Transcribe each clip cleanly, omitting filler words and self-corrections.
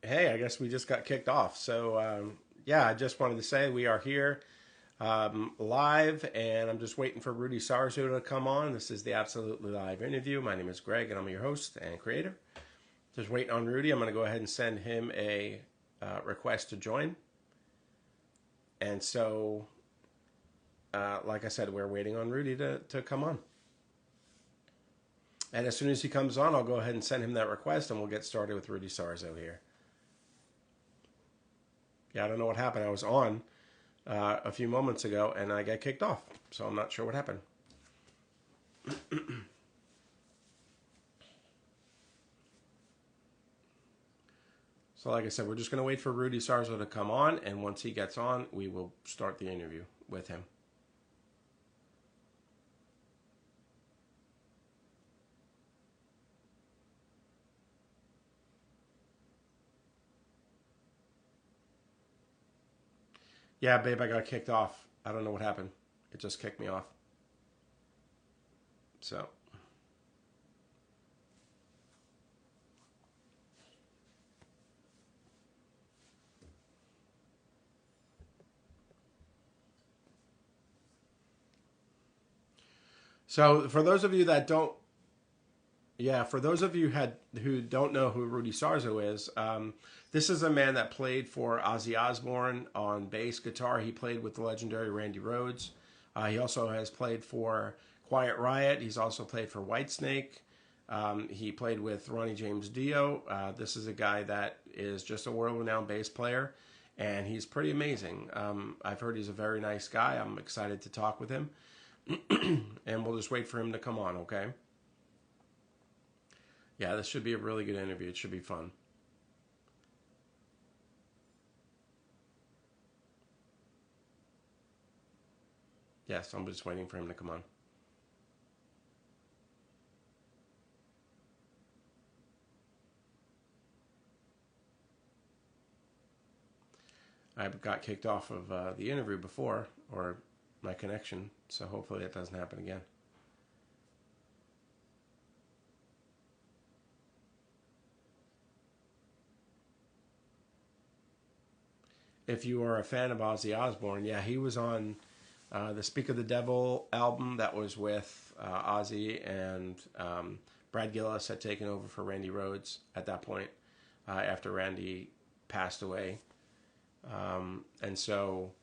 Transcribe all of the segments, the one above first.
Hey, I guess we just got kicked off. Yeah, I just wanted to say we are here live, and I'm just waiting for Rudy Sarzo to come on. This is the Absolutely Live interview. My name is Greg, and I'm your host and creator. Just waiting on Rudy. I'm going to go ahead and send him a request to join. And so, like I said, we're waiting on Rudy to come on. And as soon as he comes on, I'll go ahead and send him that request, and we'll get started with Rudy Sarzo here. Yeah, I don't know what happened. I was on a few moments ago, and I got kicked off. So I'm not sure what happened. So like I said, we're just going to wait for Rudy Sarzo to come on, and once he gets on, we will start the interview with him. Yeah, babe, I got kicked off. I don't know what happened. It just kicked me off. So, so for those of you that don't, yeah, for those of you who don't know who Rudy Sarzo is, this is a man that played for Ozzy Osbourne on bass guitar. He played with the legendary Randy Rhoads. He also has played for Quiet Riot. He's also played for Whitesnake. He played with Ronnie James Dio. This is a guy that is just a world-renowned bass player, and he's pretty amazing. I've heard he's a very nice guy. I'm excited to talk with him, and we'll just wait for him to come on, okay? Yeah, this should be a really good interview. It should be fun. Yes, I'm just waiting for him to come on. I got kicked off of the interview before, or my connection, so hopefully that doesn't happen again. If you are a fan of Ozzy Osbourne, yeah, he was on the Speak of the Devil album that was with Ozzy, and Brad Gillis had taken over for Randy Rhoads at that point after Randy passed away. And so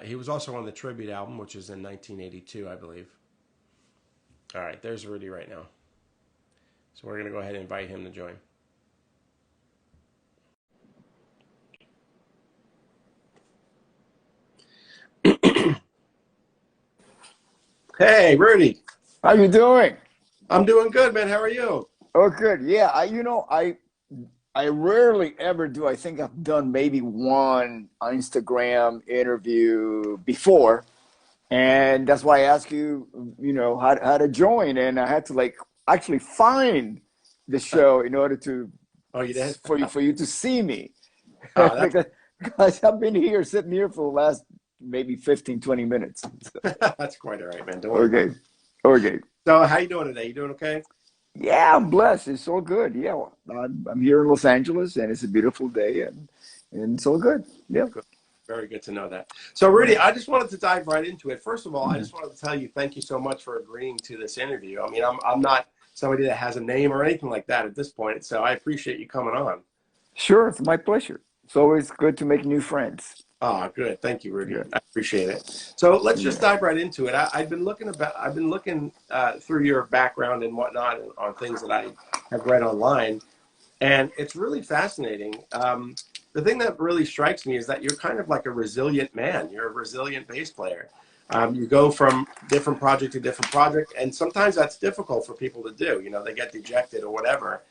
he was also on the Tribute album, which is in 1982, I believe. All right, there's Rudy right now. So we're going to go ahead and invite him to join. Hey, Rudy. How you doing? I'm doing good, man. How are you? Oh, good. Yeah, I rarely ever do. I think I've done maybe one Instagram interview before, and that's why I asked you, how to join, and I had to like actually find the show in order to Oh, you did? for you to see me. Oh, that's Because I've been here sitting here for the last maybe 15, 20 minutes. that's quite all right, man. Don't worry about Okay. it. Okay. So, how you doing today? You doing okay? Yeah, I'm blessed. It's all good. Yeah, well, I'm here in Los Angeles, and it's a beautiful day, and it's all good. Yeah, Good. Very good to know that. So, Rudy, yeah. I just wanted to dive right into it. First of all, I Mhm. just wanted to tell you thank you so much for agreeing to this interview. I mean, I'm not somebody that has a name or anything like that at this point, so I appreciate you coming on. Sure, it's my pleasure. It's always good to make new friends. Ah, good. Thank you, Rudy. Yeah, I appreciate it. So let's just yeah. dive right into it. I've been looking through your background and whatnot and on things that I have read online, and it's really fascinating. The thing that really strikes me is that you're kind of like a resilient man. You're a resilient bass player. You go from different project to different project, and sometimes that's difficult for people to do. You know, they get dejected or whatever,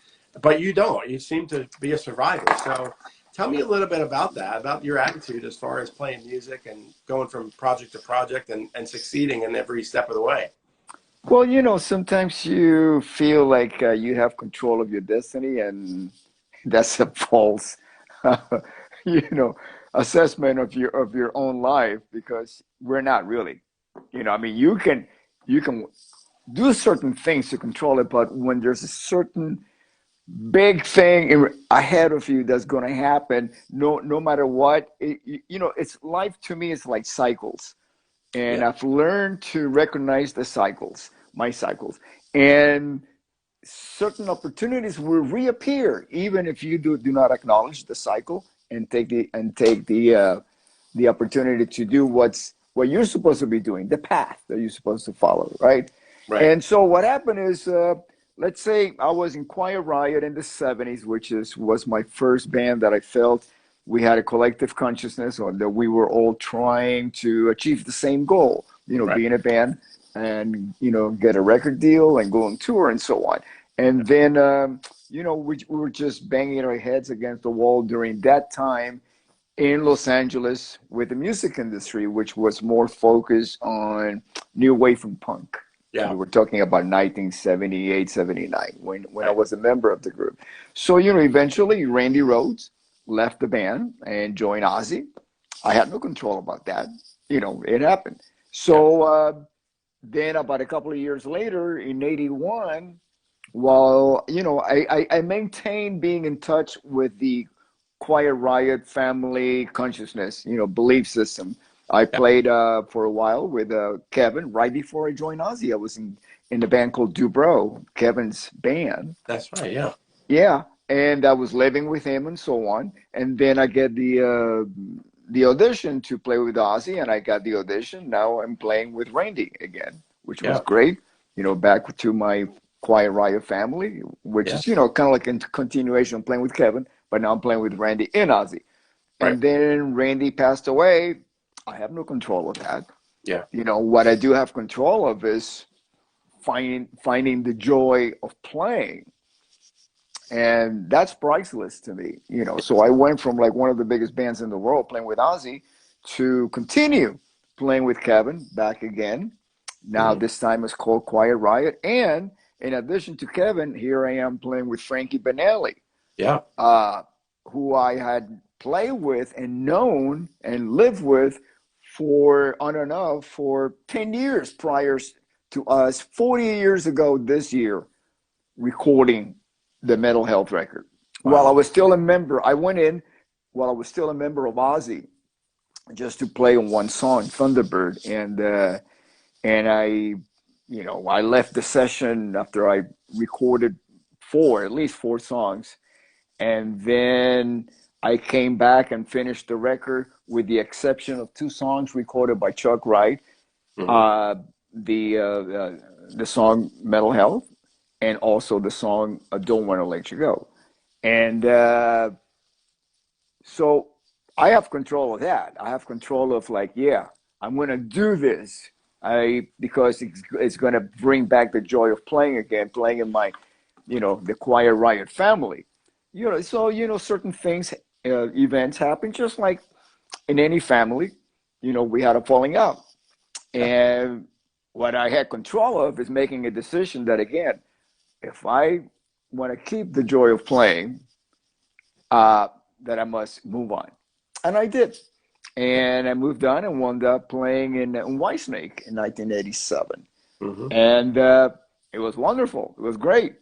but you don't. You seem to be a survivor. So tell me a little bit about that, about your attitude as far as playing music and going from project to project and succeeding in every step of the way. Well, sometimes you feel like you have control of your destiny, and that's a false, you know, assessment of your own life because we're not really. I mean, you can do certain things to control it, but when there's a certain big thing ahead of you that's going to happen. No matter what, it's life to me is like cycles, and Yeah. I've learned to recognize the cycles, my cycles, and certain opportunities will reappear even if you do not acknowledge the cycle and take the opportunity to do what you're supposed to be doing, the path that you're supposed to follow, right? Right. And so what happened is, let's say I was in Quiet Riot in the '70s, which was my first band that I felt we had a collective consciousness, or that we were all trying to achieve the same goal, Right. being a band and, get a record deal and go on tour and so on. And then, we were just banging our heads against the wall during that time in Los Angeles with the music industry, which was more focused on new wave and punk. Yeah. We were talking about 1978, 79, when I Right. was a member of the group. So, eventually Randy Rhoads left the band and joined Ozzy. I had no control about that. It happened. Yeah. So then about a couple of years later in '81, while, I maintained being in touch with the Quiet Riot family consciousness, belief system. I Yeah. played for a while with Kevin right before I joined Ozzy. I was in the band called Dubrow, Kevin's band. That's right. Yeah. Yeah, and I was living with him and so on. And then I get the audition to play with Ozzy, and I got the audition. Now I'm playing with Randy again, which was Yeah. great. Back to my Quiet Riot family, which Yeah. is kind of like a continuation of playing with Kevin, but now I'm playing with Randy and Ozzy. Right. And then Randy passed away. I have no control of that. Yeah. What I do have control of is finding the joy of playing, and that's priceless to me. So I went from like one of the biggest bands in the world playing with Ozzy to continue playing with Kevin back again. Now Hmm. this time it's called Quiet Riot, and in addition to Kevin, here I am playing with Frankie Benelli, Yeah. uh, who I had played with and known and lived with for on and off for 10 years prior to us 40 years ago this year recording the mental health record. While I Wow. was still a member, I went in while I was still a member of Ozzy just to play on one song, Thunderbird, and I left the session after I recorded at least four songs, and then I came back and finished the record with the exception of two songs recorded by Chuck Wright, Hmm. uh, the song Mental Health, and also the song I Don't Want to Let You Go. And so I have control of that. I have control of like, yeah, I'm going to do this. Because it's going to bring back the joy of playing again, playing in my, the Quiet Riot family. So, certain things, events happen just like in any family. We had a falling out. Yeah. And what I had control of is making a decision that, again, if I want to keep the joy of playing, uh, that I must move on. And I did. And I moved on and wound up playing in Whitesnake in 1987. Hmm. And it was wonderful. It was great.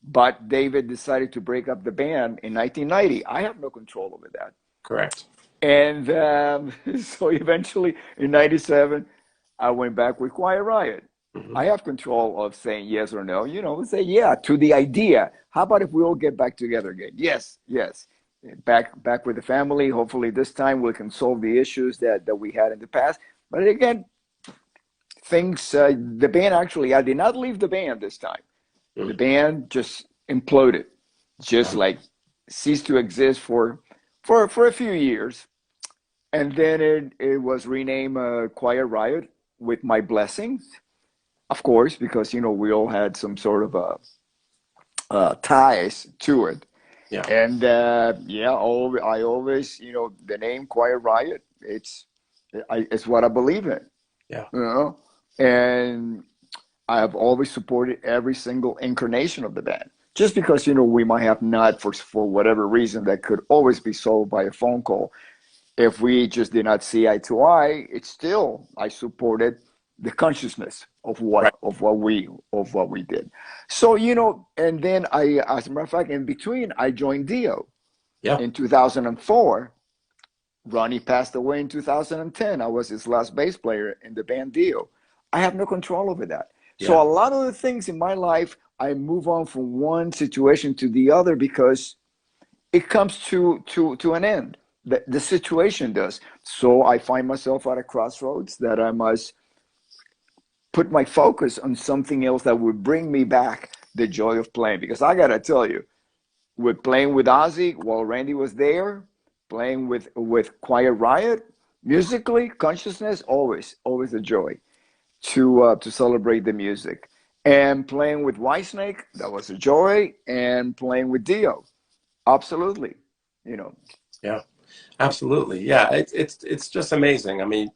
But David decided to break up the band in 1990. I have no control over that. Correct. And so eventually in '97, I went back with Quiet Riot. Hmm. I have control of saying yes or no, say yeah to the idea. How about if we all get back together again? Yes, yes. Back with the family. Hopefully this time we can solve the issues that we had in the past. But again, the band actually, I did not leave the band this time. The Hmm. band just imploded, just Wow. like ceased to exist for a few years. And then it was renamed Quiet Riot with my blessings, of course, because we all had some sort of ties to it. Yeah. And yeah, I always, the name Quiet Riot, it's what I believe in, Yeah. you know. And I have always supported every single incarnation of the band. Just because we might have not for whatever reason that could always be solved by a phone call. If we just did not see eye to eye, it's still I supported the consciousness Right. of what we did. So, and then as a matter of fact, in between, I joined Dio Yeah. in 2004. Ronnie passed away in 2010. I was his last bass player in the band Dio. I have no control over that. So Yeah. a lot of the things in my life, I move on from one situation to the other because it comes to an end. The situation does. So I find myself at a crossroads that I must put my focus on something else that would bring me back the joy of playing. Because I gotta tell you, with playing with Ozzy while Randy was there, playing with Quiet Riot, musically, consciousness, always a joy to celebrate the music. And playing with Whitesnake, that was a joy. And playing with Dio, absolutely, you know. Yeah. Absolutely. Yeah. It's just amazing. I mean,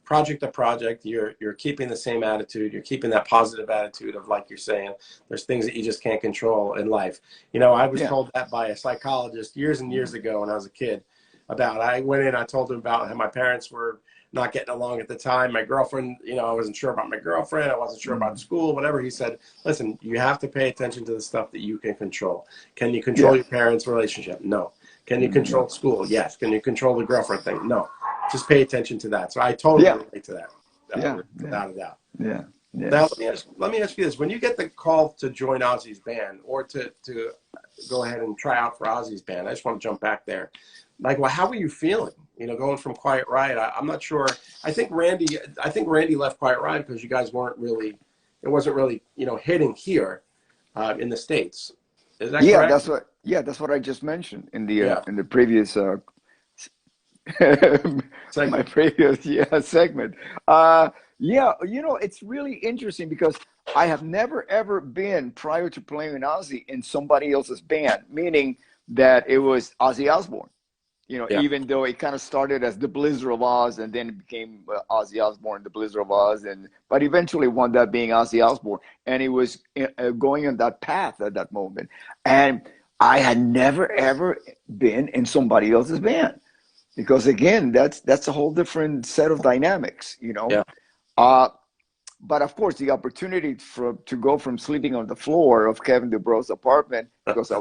project to project, you're keeping the same attitude. You're keeping that positive attitude of, like you're saying, there's things that you just can't control in life. I was Yeah. told that by a psychologist years and years ago when I was a kid. I went in, I told him about how my parents were not getting along at the time. My girlfriend, I wasn't sure about my girlfriend. I wasn't sure about school, whatever. He said, listen, you have to pay attention to the stuff that you can control. Can you control Yeah. your parents' relationship? No. Can you Hmm. control school? Yes. Can you control the girlfriend thing? No. Just pay attention to that. So I totally Yeah. relate to that, Yeah. Yeah. without a doubt. Yeah. Yeah. Now let me ask you this: when you get the call to join Ozzy's band, or to go ahead and try out for Ozzy's band, I just want to jump back there. Like, well, how were you feeling? Going from Quiet Riot. I'm not sure. I think Randy left Quiet Riot because you guys weren't really. It wasn't really hitting here in the States. Is that Yeah, correct? that's what I just mentioned Yeah. in the previous my Segment. previous segment. Yeah, it's really interesting because I have never ever been prior to playing in Ozzy in somebody else's band, meaning that it was Ozzy Osbourne. Yeah. Even though it kind of started as the Blizzard of Oz and then it became Ozzy Osbourne, the Blizzard of Oz, but eventually wound up being Ozzy Osbourne, and he was going on that path at that moment. And I had never ever been in somebody else's band because again, that's a whole different set of dynamics. Yeah. Uh, but of course, the opportunity to go from sleeping on the floor of Kevin DuBro's apartment because I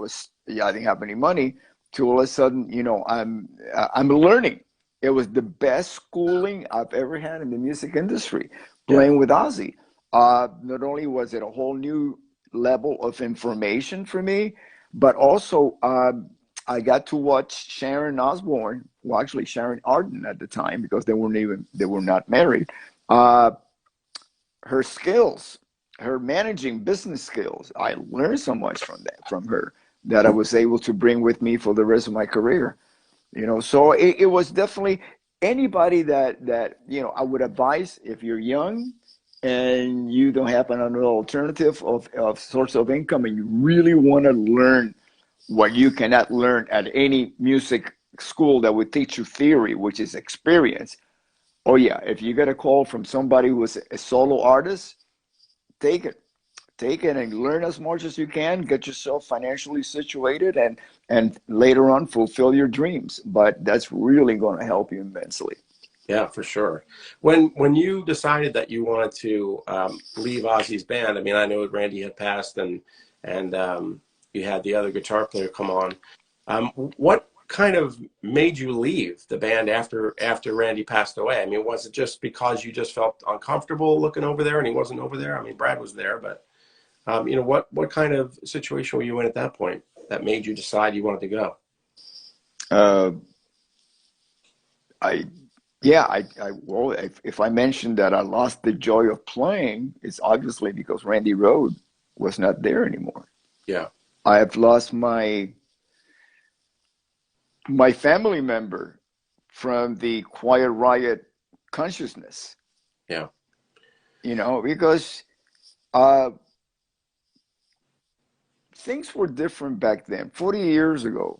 didn't have any money to all of a sudden, I'm learning. It was the best schooling I've ever had in the music industry, Yeah. playing with Ozzy. Not only was it a whole new level of information for me, but also I got to watch Sharon Osbourne, well, actually Sharon Arden at the time because they were not married. Uh, Her skills, her managing business skills. I learned so much from her that I was able to bring with me for the rest of my career. So it was definitely anybody that I would advise if you're young and you don't have another alternative of source of income and you really want to learn what you cannot learn at any music school that would teach you theory, which is experience. Oh yeah, if you get a call from somebody who's a solo artist, take it. Take it and learn as much as you can. Get yourself financially situated, and later on fulfill your dreams. But that's really going to help you immensely. Yeah, for sure. When you decided that you wanted to leave Ozzy's band, I mean, I know Randy had passed, and you had the other guitar player come on. What kind of made you leave the band after Randy passed away? I mean, was it just because you just felt uncomfortable looking over there and he wasn't over there? I mean, Brad was there, but what kind of situation were you in at that point that made you decide you wanted to go? Uh, I yeah, well, if I mentioned that I lost the joy of playing, it's obviously because Randy Rhoads was not there anymore. Yeah, I have lost my family member from the Quiet Riot consciousness. yeah, Because uh, things were different back then. 40 years ago,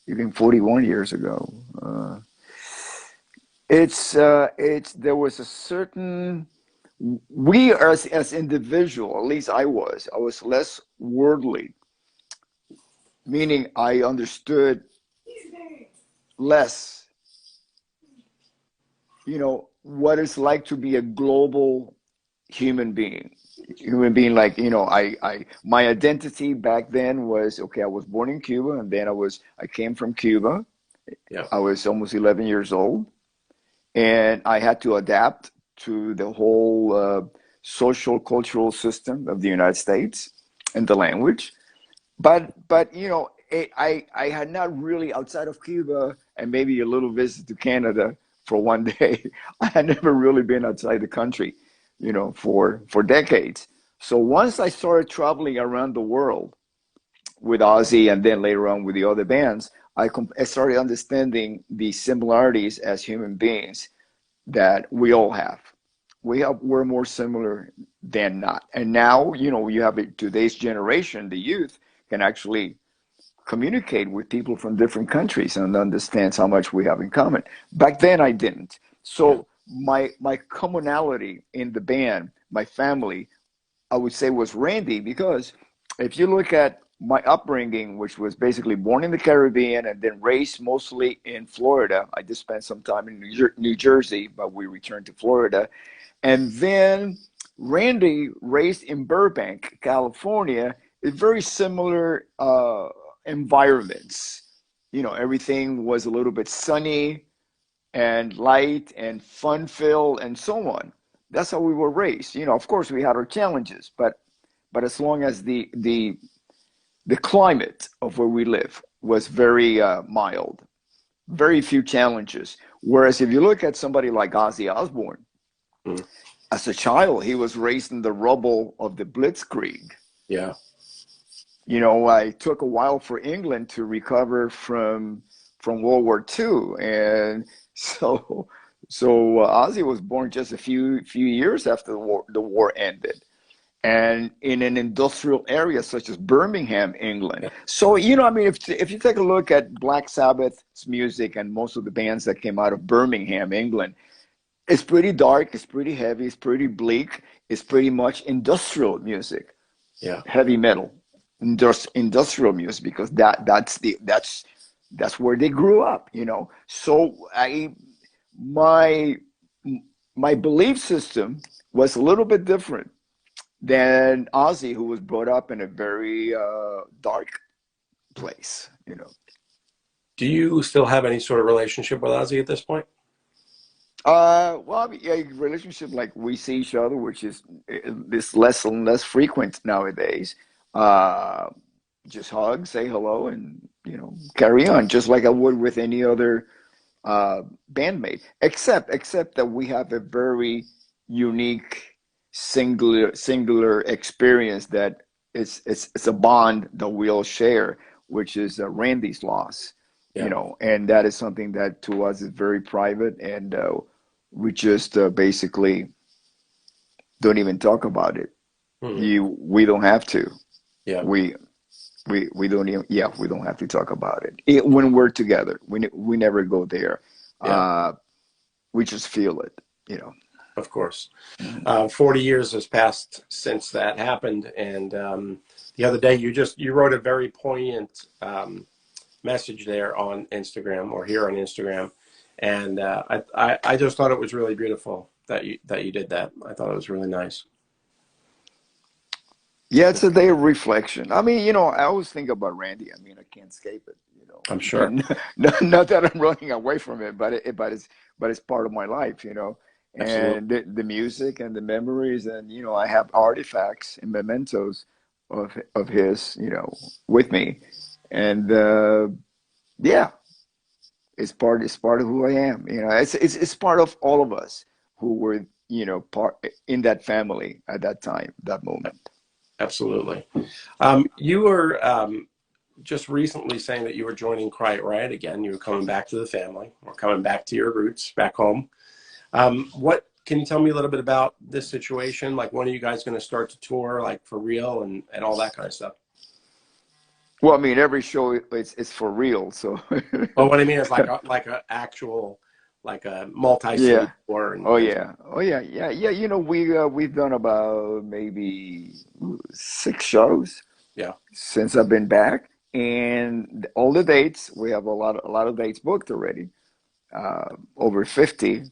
even 41 years ago, it's there was a certain we as individual, at least I was less worldly, meaning I understood less, what it's like to be a global human being. Human being, like, my identity back then was, okay, I was born in Cuba, and then I came from Cuba. Yeah. I was almost 11 years old, and I had to adapt to the whole social cultural system of the United States and the language. But I had not really, outside of Cuba and maybe a little visit to Canada for one day. I had never really been outside the country, for decades. So once I started traveling around the world with Ozzy, and then later on with the other bands, I started understanding the similarities as human beings that we all have. We're more similar than not. And now, you have today's generation, the youth can actually communicate with people from different countries and understands how much we have in common. Back then I didn't. Yeah. So my commonality in the band, my family, I would say, was Randy, because if you look at my upbringing, which was basically born in the Caribbean and then raised mostly in Florida. I did spend some time in New Jersey, but we returned to Florida. And then Randy, raised in Burbank, California, is very similar environments. Everything was a little bit sunny and light and fun filled and so on. That's how we were raised. Of course, we had our challenges, but as long as the climate of where we live was very mild, very few challenges. Whereas if you look at somebody like Ozzy Osbourne, Mm. as a child, he was raised in the rubble of the Blitzkrieg. Yeah. I took a while for England to recover from World War II, and Ozzy was born just a few years after the war ended, and in an industrial area such as Birmingham, England. Yeah. So, I mean, if you take a look at Black Sabbath's music and most of the bands that came out of Birmingham, England, it's pretty dark, it's pretty heavy, it's pretty bleak, it's pretty much industrial music, Yeah. heavy metal, industrial music, because that's where they grew up. So my my belief system was a little bit different than Ozzy, who was brought up in a very dark place. Do you still have any sort of relationship with Ozzy at this point? Well, I mean, yeah, relationship, like, we see each other, which is this less and less frequent nowadays. Uh, just hug, say hello, and carry on, just like I would with any other bandmate. Except that we have a very unique, singular experience that it's a bond that we all share, which is Randy's loss. Yeah. And that is something that to us is very private, and we just basically don't even talk about it. Mm. We don't have to. Yeah. We don't even, yeah, we don't have to talk about it, when we're together. We never go there. Yeah. We just feel it. Of course. Mhm. 40 years has passed since that happened, and the other day you wrote a very poignant message there on Instagram, or here on Instagram, and I just thought it was really beautiful that you did that. I thought it was really nice. Yeah, it's a day of reflection. I mean, I always think about Randy. I mean, I can't escape it. I'm sure. And not that I'm running away from it, but it's part of my life. Absolutely. And the music and the memories, and I have artifacts and mementos of his, with me, and yeah, it's part of who I am. It's part of all of us who were part in that family at that time, that moment. Absolutely. You were just recently saying that you were joining Quiet Riot again. You were coming back to the family, or coming back to your roots back home. What can you tell me a little bit about this situation? Like, when are you guys going to start to tour, like, for real, and all that kind of stuff? Well, I mean, every show it's for real. So Well, what I mean is like a actual, like a multi-city yeah. tour, Oh and yeah. Oh yeah. Yeah. Yeah. We've done about maybe 6 shows yeah. since I've been back, and all the dates, we have a lot of dates booked already. Over 50.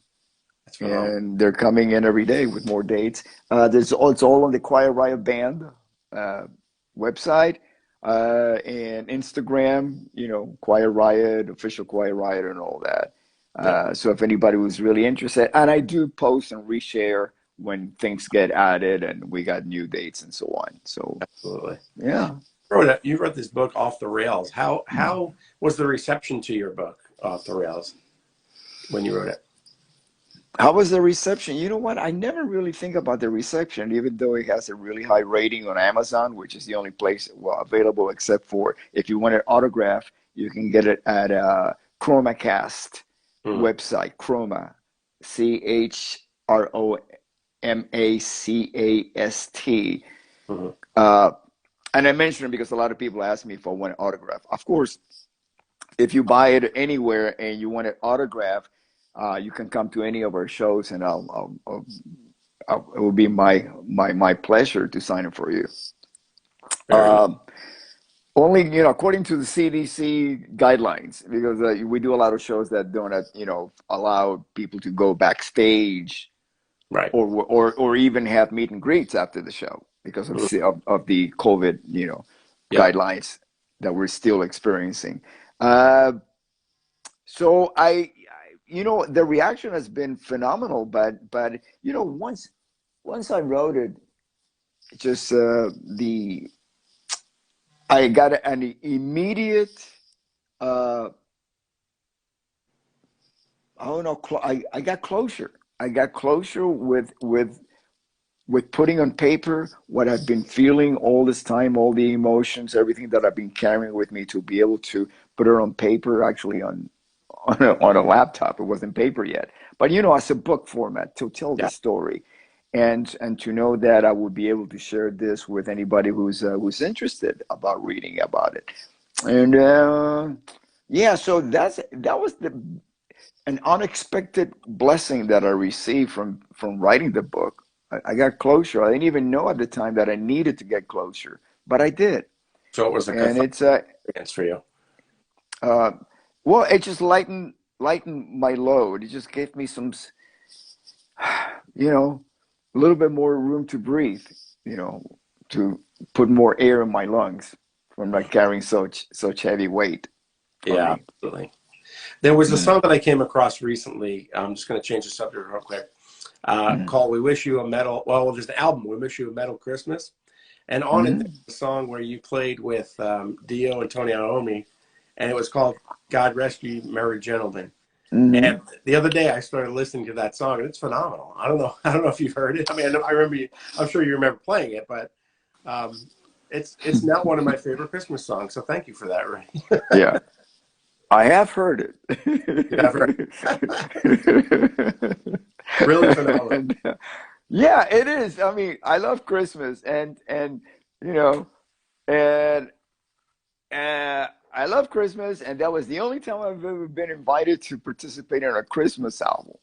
That's phenomenal. and they're coming in every day with more dates. It's all on the Quiet Riot Band uh, website and Instagram. Quiet Riot, official Quiet Riot, and all that. Yeah, So if anybody was really interested, and I do post and reshare when things get added and we got new dates and so on. So absolutely. yeah. You wrote this book Off the Rails. How was the reception to your book Off the Rails when you wrote it? How was the reception? You know what? I never really think about the reception, even though it has a really high rating on Amazon, which is the only place available except for if you want an autograph, you can get it at ChromaCast Hmm. website, Chroma, CHROMACAST. Hmm. Uh, and I mention it because a lot of people ask me if I want an autograph. Of course, if you buy it anywhere and you want an autograph, you can come to any of our shows, and it will be my pleasure to sign it for you. Very nice. Um, Only, according to the CDC guidelines, because we do a lot of shows that don't, allow people to go backstage Right. or even have meet and greets after the show because Mhm. of the COVID, Yep. guidelines that we're still experiencing. Uh, So the reaction has been phenomenal, but once I wrote it, just the I got an immediate uh, I don't know, I got closure. I got closure with putting on paper what I've been feeling all this time, all the emotions, everything that I've been carrying with me to be able to put it on paper, actually on a laptop. It wasn't paper yet, but as a book format to tell the Yeah. story, and to know that I would be able to share this with anybody who's interested about reading about it. And yeah, so that was an unexpected blessing that I received from writing the book. I got closure. I didn't even know at the time that I needed to get closure, but I did, So it was a and cathartic it's experience for you. uh, well, it just lightened my load. It just gave me some, you know, a little bit more room to breathe, you know, to put more air in my lungs from not carrying such heavy weight on Yeah, me. absolutely. There was a Mm, song that I came across recently. I'm just going to change the subject real quick. mm, Called "We Wish You a Metal." Well, just the album "We Wish You a Metal Christmas," and on it mm, there's a song where you played with Dio and Tony Iommi, and it was called "God Rest You Merry Gentlemen." And mm. the other day I started listening to that song, and it's phenomenal. I don't know. I don't know if you've heard it. I mean, I remember you. I'm sure you remember playing it, but um, it's now one of my favorite Christmas songs. So thank you for that, Ray. Yeah, I have heard You have heard it. really phenomenal. And, yeah, it is. I mean, I love Christmas, and you know, and I love Christmas, and that was the only time I've ever been invited to participate in a Christmas album.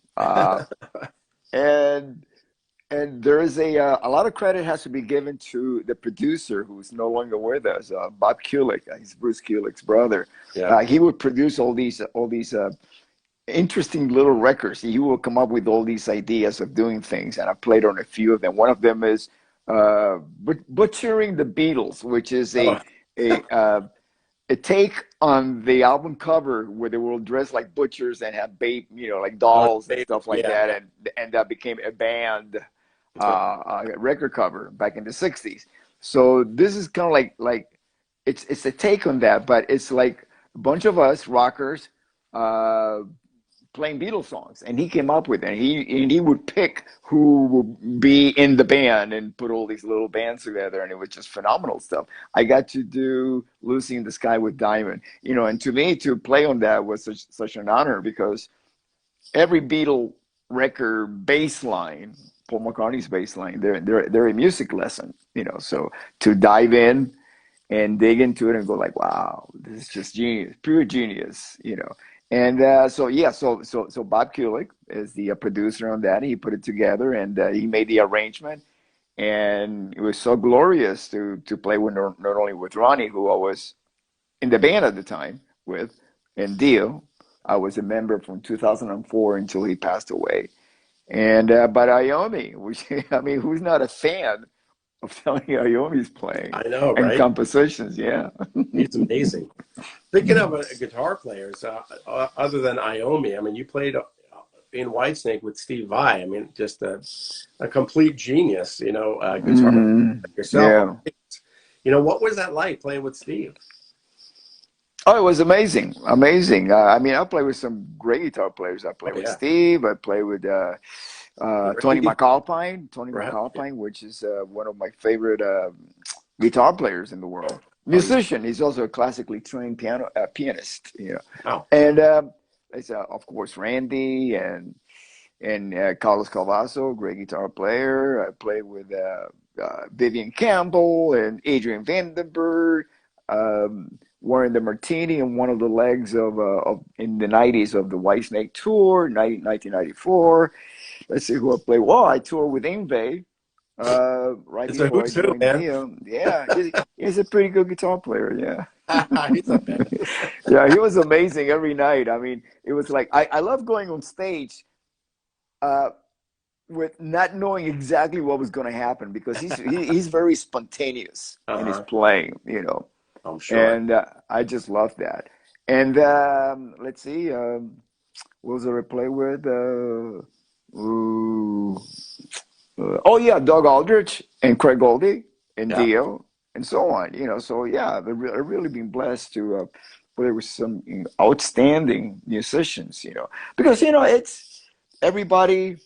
And there is a lot of credit has to be given to the producer who's no longer with us, Bob Kulick. He's Bruce Kulick's brother. Yeah. He would produce all these interesting little records. He will come up with all these ideas of doing things, and I played on a few of them. One of them is butchering the Beatles, which is Oh, a uh, a take on the album cover where they were dressed like butchers and have like oh, dolls and baby. stuff like Yeah, that, yeah. and that became a band That's right. record cover back in the '60s. So this is kind of like it's a take on that, but it's like a bunch of us rockers uh, playing Beatles songs, and he came up with it. And he would pick who would be in the band and put all these little bands together, and it was just phenomenal stuff. I got to do "Lucy in the Sky with Diamond," and to me to play on that was such an honor because every Beatle record bass line, Paul McCartney's bass line, they're a music lesson, So to dive in and dig into it and go like, wow, this is just genius, pure genius. And so yeah, so Bob Kulick is the producer on that. He put it together and he made the arrangement, and it was so glorious to play with not only with Ronnie, who I was in the band at the time with, and Dio. I was a member from 2004 until he passed away. And but Iommi, which I mean, who's not a fan of Tony Iommi's playing I know, and right? compositions? Yeah. He's amazing. Speaking of guitar players, other than Iommi, I mean, you played in Whitesnake with Steve Vai. I mean, just a complete genius, guitar yourself. Yeah. What was that like playing with Steve? Oh, it was amazing, amazing. I mean, I play with some great guitar players. I play Oh with yeah, Steve. I play with Tony Randy, right? McAlpine, which is one of my favorite guitar players in the world. Oh, he's Musician. He's also a classically trained pianist. You know, wow. and it's of course Randy and Carlos Calvaso, great guitar player. I play with Vivian Campbell and Adrian Vandenberg. Wearing the Martini in one of the legs of in the 90s of the Whitesnake tour, 1994. Let's see who I play. Well, I toured with Ingve right It's a before I who's who, joined man. Dio. Yeah, he's a pretty good guitar player. He's a bad. Yeah. Yeah, he was amazing every night. I mean, it was like I love going on stage uh, with not knowing exactly what was going to happen because he's very spontaneous in his Uh-huh. playing, you know. I'm sure. And I just love that. And let's see, what was I play with? Ooh, oh yeah, Doug Aldrich and Craig Goldie and Yeah. Dio and so on. You know, so yeah, I've really been blessed to play with some outstanding musicians. You know, because it's everybody.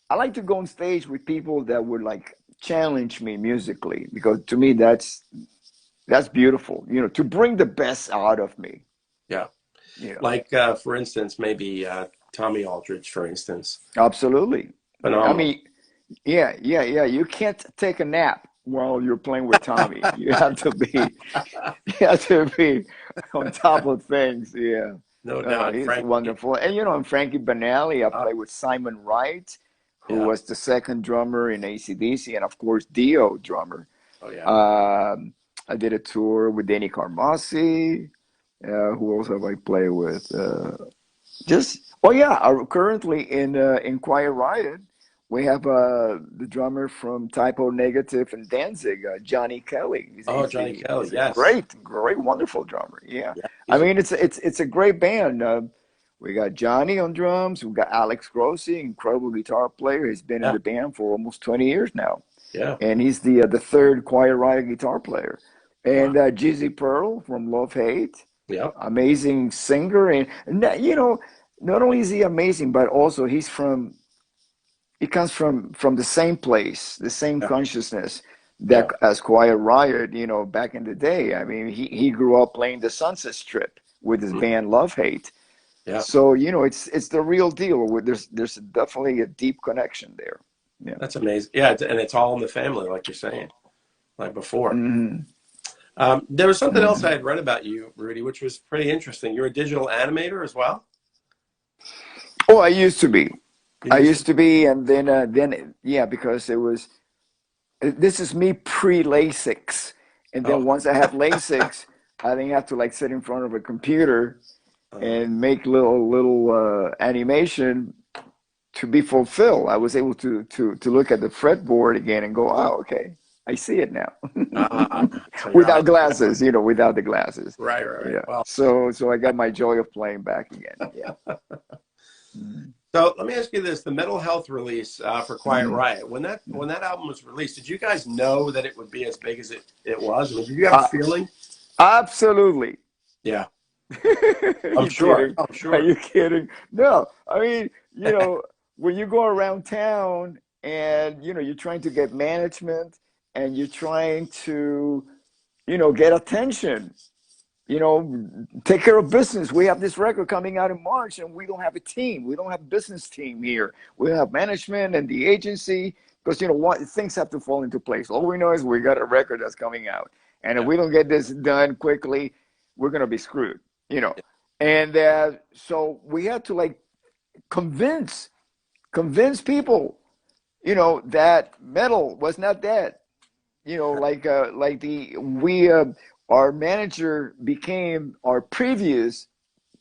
I like to go on stage with people that would like challenge me musically because to me that's beautiful, you know, to bring the best out of me, Yeah. you know. Like, for instance, maybe Tommy Aldridge, for instance. Absolutely. I Phenomenal. mean, yeah. You can't take a nap while you're playing with Tommy. You have to be on top of things. Yeah. No No, no, doubt. he's Frankie. wonderful. And and Frankie Banali, I Uh, played with Simon Wright, who yeah. was the second drummer in AC/DC, and of course Dio drummer. Oh, yeah. Um, I did a tour with Danny Carmassi. Who else have I played with? Oh yeah, currently in Quiet Riot, we have the drummer from Typo Negative and Danzig, Johnny Kelly. Oh, Johnny Kelly. He's a Yes. great, wonderful drummer. Yeah, Yeah. I He's a, mean it's a great band. We got Johnny on drums. We got Alex Grossi, incredible guitar player. He's been in yeah. the band for almost 20 years now, Yeah. and he's the third Quiet Riot guitar player. Wow. And Jizzy Pearl from Love Hate, Yep. amazing singer, and not only is he amazing, but also he comes from the same place, the same Yeah. consciousness that Yeah. as Quiet Riot, you know, back in the day. I mean, he grew up playing the Sunset Strip with his Mm, band Love Hate. yeah. So, you know, it's the real deal. There's definitely a deep connection there. Yeah. That's amazing. Yeah. And it's all in the family, like you're saying, like before. Hmm. There was something else I Hmm. had read about you, Rudy, which was pretty interesting. You're a digital animator as well. Oh, I used to be. You I used to. used to be, and then yeah, because this is me pre LASIX, and Oh. then once I have LASIX, I didn't have to like sit in front of a computer Uh, and make little animation to be fulfilled. I was able to look at the fretboard again and go, oh, okay, I see it now, so your eyes. without glasses, you know, without the glasses. Right. Yeah. Well, So I got my joy of playing back again. Yeah. Mhm. so let me ask you this: the Mental Health release for Quiet Mhm. Riot, when that album was released, did you guys know that it would be as big as it was? I mean, did you have a Uh, feeling? Absolutely. Yeah, Are I'm you sure. kidding? I'm Are sure. you kidding? No, I mean, you know, when you go around town and you're trying to get management and you're trying to, get attention, take care of business. We have this record coming out in March and we don't have a team. We don't have a business team here. We have management and the agency because, what things have to fall into place. All we know is we got a record that's coming out. And if Yeah. we don't get this done quickly, we're going to be screwed, you know. And so we had to like convince people, that metal was not dead. Like the we our manager became our previous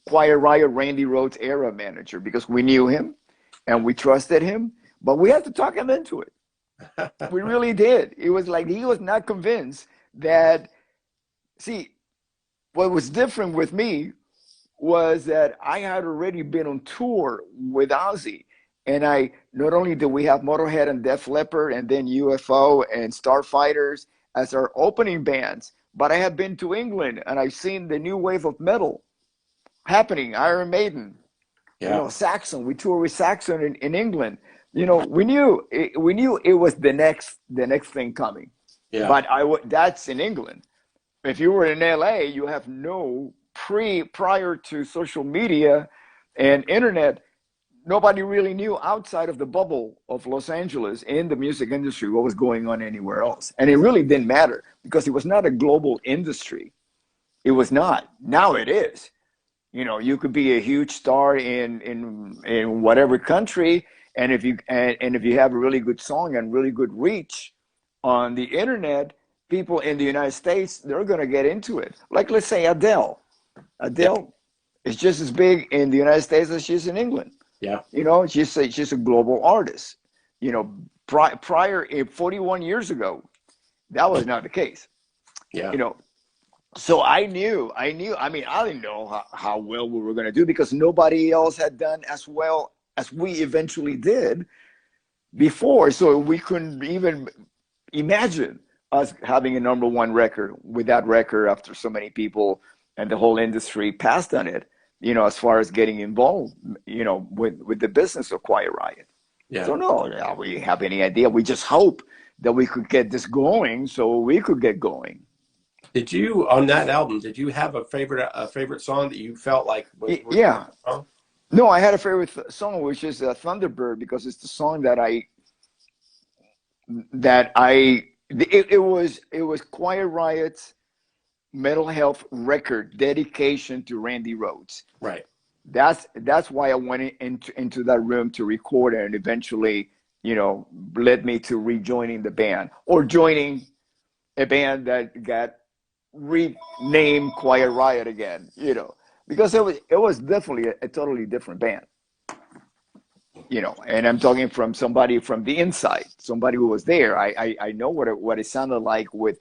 Quiet Riot Randy Rhoads era manager because we knew him and we trusted him. but we had to talk him into it. We really did. It was like he was not convinced that. See, what was different with me was that I had already been on tour with Ozzy. And I not only did we have Motorhead and Def Leppard and then UFO and Starfighters as our opening bands, but I had been to England and I've seen the new wave of metal happening, Iron Maiden, Saxon. We toured with Saxon in England. We knew it was the next thing coming. Yeah. But that's in England. If you were in LA, you have no prior to social media and internet, nobody really knew outside of the bubble of Los Angeles in the music industry what was going on anywhere else. And it really didn't matter because it was not a global industry. It was not. Now it is. You could be a huge star in whatever country, and if you have a really good song and really good reach on the internet, people in the United States, they're going to get into it. Like, let's say Adele. Adele is just as big in the United States as she is in England. Yeah. She's a global artist. Prior 41 years ago, that was not the case. Yeah. So I knew, I mean, I didn't know how well we were going to do because nobody else had done as well as we eventually did before. So we couldn't even imagine us having a #1 record with that record after so many people and the whole industry passed on it, as far as getting involved, with the business of Quiet Riot. Yeah. So no, we have any idea. We just hope that we could get this going so we could get going. Did you, on that album, did you have a favorite song that you felt like was yeah. No, I had a favorite song, which is Thunderbird, because it's the song it was Quiet Riot's mental health record dedication to Randy Rhoads. Right. That's why I went into that room to record it, and eventually, led me to rejoining the band or joining a band that got renamed Quiet Riot again, because it was definitely a totally different band. And I'm talking from somebody from the inside, somebody who was there. I know what it sounded like with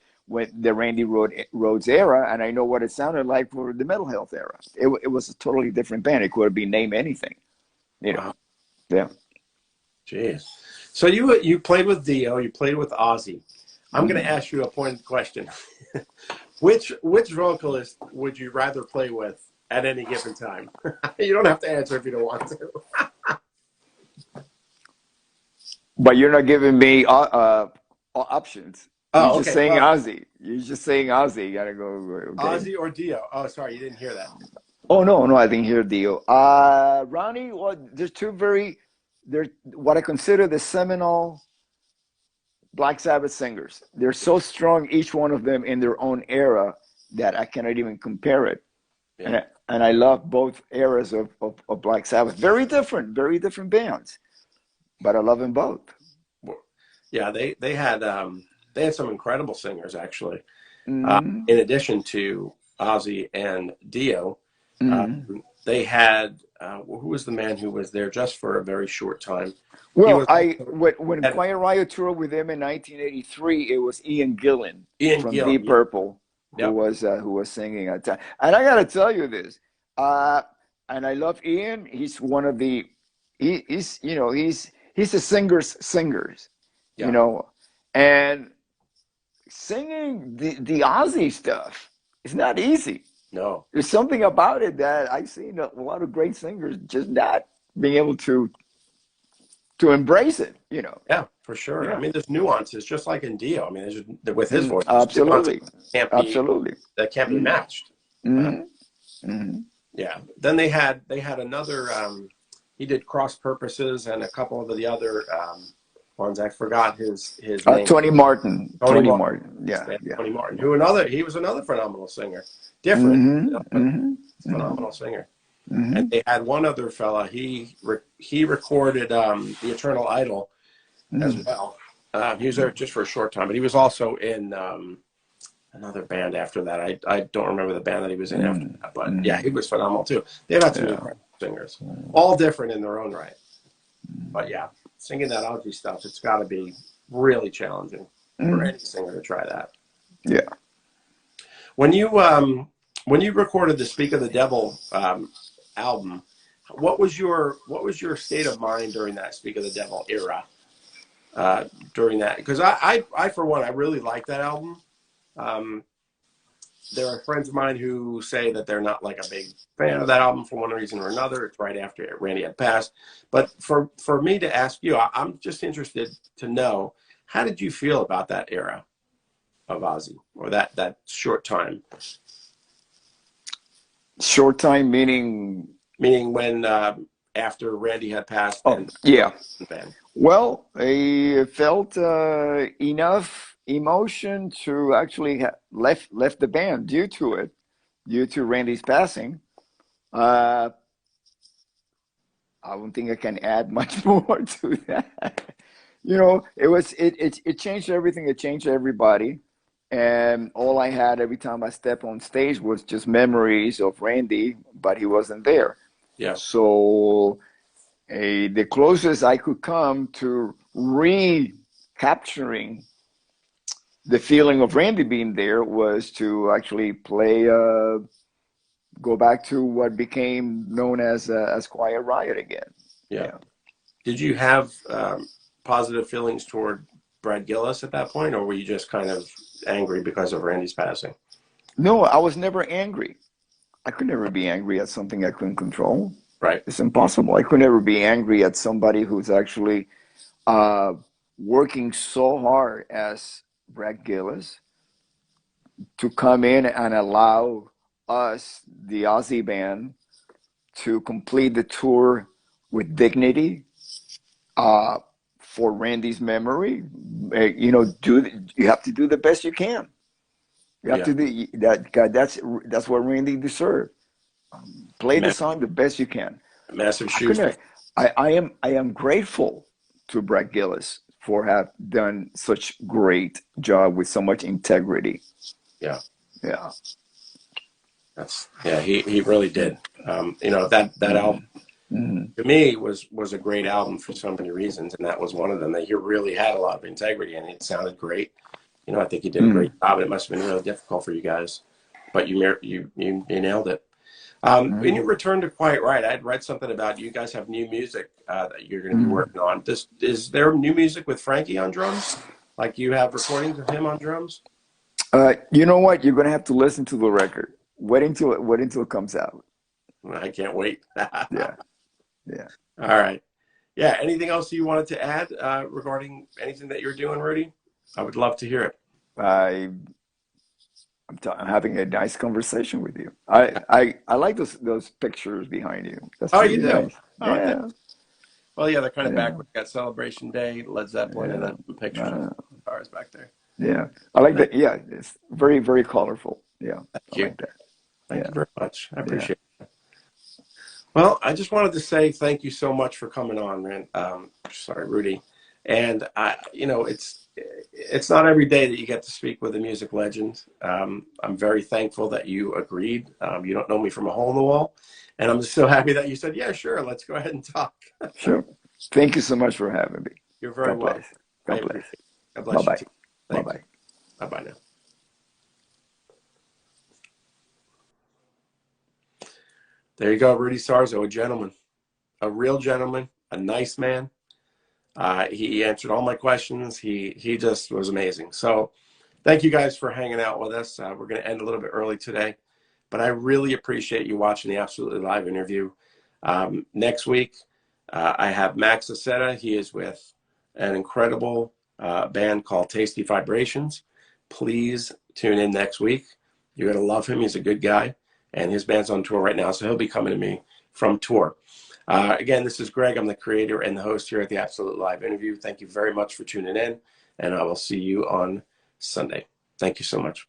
the Randy Rhoads era, and I know what it sounded like for the Mental Health era. It was a totally different band. It could have been named anything, Wow. Yeah. Jeez. So you played with Dio, you played with Ozzy. I'm going to ask you a pointed question. Which vocalist would you rather play with at any given time? You don't have to answer if you don't want to. But you're not giving me options. Oh, You're just saying Ozzy. You're just saying Ozzy. You gotta go. Okay. Ozzy or Dio? Oh, sorry, you didn't hear that. Oh no, I didn't hear Dio. Ronnie. Well, there's what I consider the seminal Black Sabbath singers. They're so strong, each one of them in their own era, that I cannot even compare it. Yeah. And I love both eras of Black Sabbath. Very different bands, but I love them both. Yeah, they had some incredible singers actually. In addition to Ozzy and Dio, they had who was the man who was there just for a very short time? Well, when Quiet Riot toured with them in 1983, it was Ian Gillan from Deep Purple who was singing at the time. And I got to tell you this, and I love Ian. He's one of the he's a singer's singers, and singing the Ozzy stuff is not easy. No, there's something about it that I've seen a lot of great singers just not being able to embrace it, Yeah, for sure. Yeah. I mean, there's nuances, just like in Dio. I mean, with his voice, absolutely, that can't be matched. Yeah. Then they had another. He did Cross Purposes and a couple of the other ones. I forgot his name. Tony Martin. Tony Martin. Yeah. Tony Martin. He was another phenomenal singer. Different, phenomenal singer. And they had one other fella. He recorded The Eternal Idol as well. He was there just for a short time, but he was also in another band after that. I don't remember the band that he was in after that, but yeah, he was phenomenal too. They had some incredible singers, all different in their own right. But yeah, singing that Ozzy stuff, it's got to be really challenging for any singer to try that. Yeah. When you recorded the Speak of the Devil album, what was your state of mind during that Speak of the Devil era? During that, because I for one, I really like that album. There are friends of mine who say that they're not like a big fan of that album for one reason or another. It's right after Randy had passed. But for me to ask you, I'm just interested to know, how did you feel about that era of Ozzy, or that short time? Short time meaning? Meaning when after Randy had passed. Oh, and yeah. the band. Well, I felt enough emotion to actually left the band due to it, due to Randy's passing. I don't think I can add much more to that. You know, it changed everything. It changed everybody, and all I had every time I step on stage was just memories of Randy, but he wasn't there. Yeah. So the closest I could come to recapturing the feeling of Randy being there was to actually play, go back to what became known as Quiet Riot again. Yeah. Did you have positive feelings toward Brad Gillis at that point, or were you just kind of angry because of Randy's passing? No, I was never angry. I could never be angry at something I couldn't control. Right. It's impossible. I could never be angry at somebody who's actually working so hard as Brad Gillis to come in and allow us, the Aussie band, to complete the tour with dignity for Randy's memory. You know, you have to do the best you can. You have to do that. God, that's what Randy deserved. Play the song the best you can. Massive shoes. I am grateful to Brad Gillis for have done such great job with so much integrity. Yeah. Yeah. He really did. You know, that album to me was a great album for so many reasons, and that was one of them. That he really had a lot of integrity, and it sounded great. You know, I think he did a great job. It must have been really difficult for you guys, but you nailed it. In your return to Quiet Riot, I'd read something about you guys have new music that you're going to be working on. Is there new music with Frankie on drums? Like you have recordings of him on drums? You know what? You're going to have to listen to the record. Wait until it comes out. I can't wait. Yeah. Yeah. All right. Yeah. Anything else you wanted to add regarding anything that you're doing, Rudy? I would love to hear it. I'm having a nice conversation with you. I like those pictures behind you. That's Oh, you do? nice. Oh, Yeah. okay. Well, yeah, they're kind of back. We got Celebration Day, Led Zeppelin, and then some pictures of cars back there. Yeah. I like that. Yeah. It's very, very colorful. Yeah. Thank you. I like that. Thank you very much. I appreciate it. Well, I just wanted to say thank you so much for coming on, man. Sorry, Rudy. And you know, it's not every day that you get to speak with a music legend. I'm very thankful that you agreed. You don't know me from a hole in the wall, and I'm just so happy that you said, "Yeah, sure, let's go ahead and talk." Sure. Thank you so much for having me. You're very welcome. God bless. God bless Bye-bye. you. Bye-bye. Bye-bye now. There you go, Rudy Sarzo, a gentleman, a real gentleman, a nice man. He answered all my questions. He just was amazing. So thank you guys for hanging out with us. We're going to end a little bit early today, but I really appreciate you watching the Absolutely Live interview. Next week, I have Max Aceta. He is with an incredible band called Tasty Vibrations. Please tune in next week. You're going to love him. He's a good guy, and his band's on tour right now, so he'll be coming to me from tour. Again, this is Greg. I'm the creator and the host here at the Absolute Live interview. Thank you very much for tuning in, and I will see you on Sunday. Thank you so much.